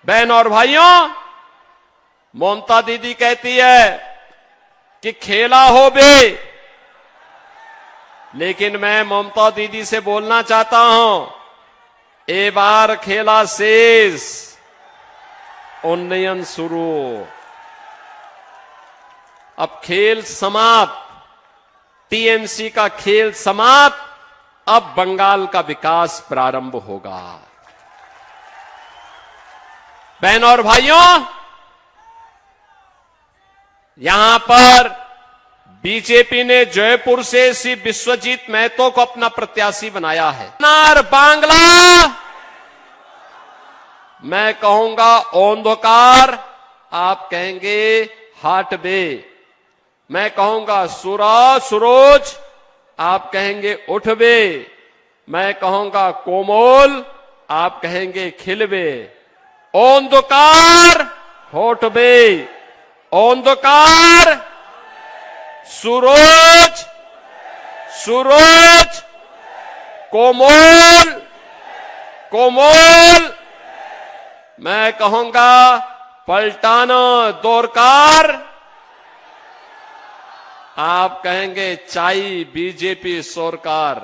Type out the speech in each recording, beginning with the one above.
बहन और भाइयों, ममता दीदी कहती है कि खेला हो बे, लेकिन मैं ममता दीदी से बोलना चाहता हूं, ए बार खेला शेष, उन्नयन शुरू। अब खेल समाप्त, टीएमसी का खेल समाप्त, अब बंगाल का विकास प्रारंभ होगा। बहन और भाइयों, यहां पर बीजेपी ने जयपुर से श्री विश्वजीत महतो को अपना प्रत्याशी बनाया है। नार बांग्ला, मैं कहूंगा ओंधकार, आप कहेंगे हाटबे। मैं कहूंगा सुरोज, आप कहेंगे उठबे। मैं कहूंगा कोमल, आप कहेंगे खिलबे। ओंधकार होठबे, ओंधकार सुरोज, कोमल, मैं कहूंगा पलटाना दोरकार, आप कहेंगे चाई बीजेपी सरकार।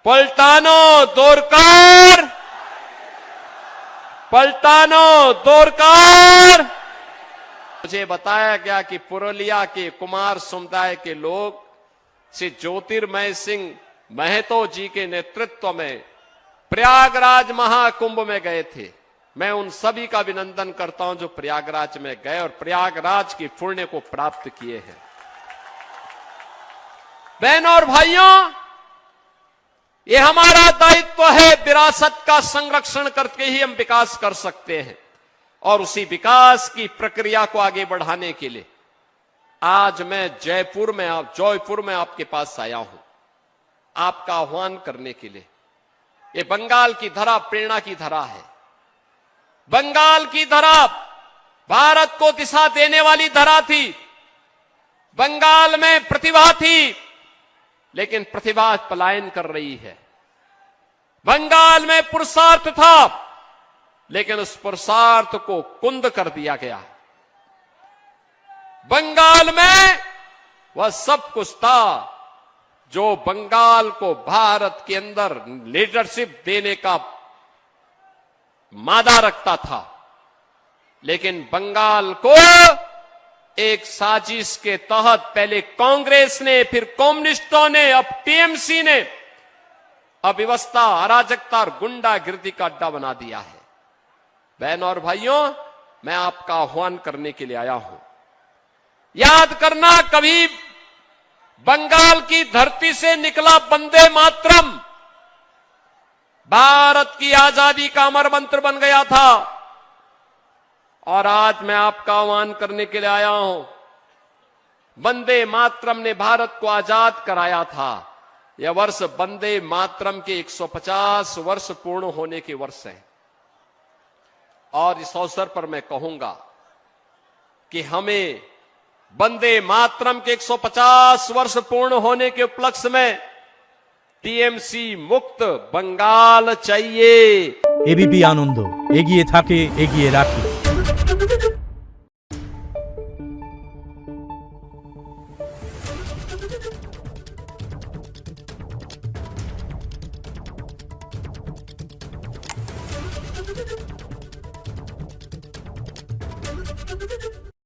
पलटानो दोरकार, पलटानो दोरकार। मुझे बताया गया कि पुरुलिया के कुमार समुदाय के लोग श्री ज्योतिर्मय सिंह महतो जी के नेतृत्व में प्रयागराज महाकुंभ में गए थे। मैं उन सभी का अभिनंदन करता हूं जो प्रयागराज में गए और प्रयागराज की पुण्य को प्राप्त किए हैं। बहनों और भाइयों, ये हमारा दायित्व है, विरासत का संरक्षण करके ही हम विकास कर सकते हैं। और उसी विकास की प्रक्रिया को आगे बढ़ाने के लिए आज मैं जयपुर में आपके पास आया हूं, आपका आह्वान करने के लिए। ये बंगाल की धरा प्रेरणा की धरा है। बंगाल की धरा भारत को दिशा देने वाली धरा थी। बंगाल में प्रतिभा थी, लेकिन प्रतिभा पलायन कर रही है। बंगाल में पुरुषार्थ था, लेकिन उस पुरुषार्थ को कुंद कर दिया गया। बंगाल में वह सब कुछ था जो बंगाल को भारत के अंदर लीडरशिप देने का मादा रखता था, लेकिन बंगाल को एक साजिश के तहत पहले कांग्रेस ने, फिर कम्युनिस्टों ने, अब टीएमसी ने अव्यवस्था, अराजकता और गुंडागिर्दी का अड्डा बना दिया है। बहन और भाइयों, मैं आपका आह्वान करने के लिए आया हूं। याद करना, कभी बंगाल की धरती से निकला वंदे मातरम भारत की आजादी का अमर मंत्र बन गया था। और आज मैं आपका आह्वान करने के लिए आया हूं। वंदे मातरम ने भारत को आजाद कराया था। यह वर्ष वंदे मातरम के 150 वर्ष पूर्ण होने के वर्ष है। और इस अवसर पर मैं कहूंगा कि हमें वंदे मातरम के 150 वर्ष पूर्ण होने के उपलक्ष्य में टीएमसी मुक्त बंगाल चाहिए। एबीपी आनंद, एगिए थाके, एगिए राखे। Thank you.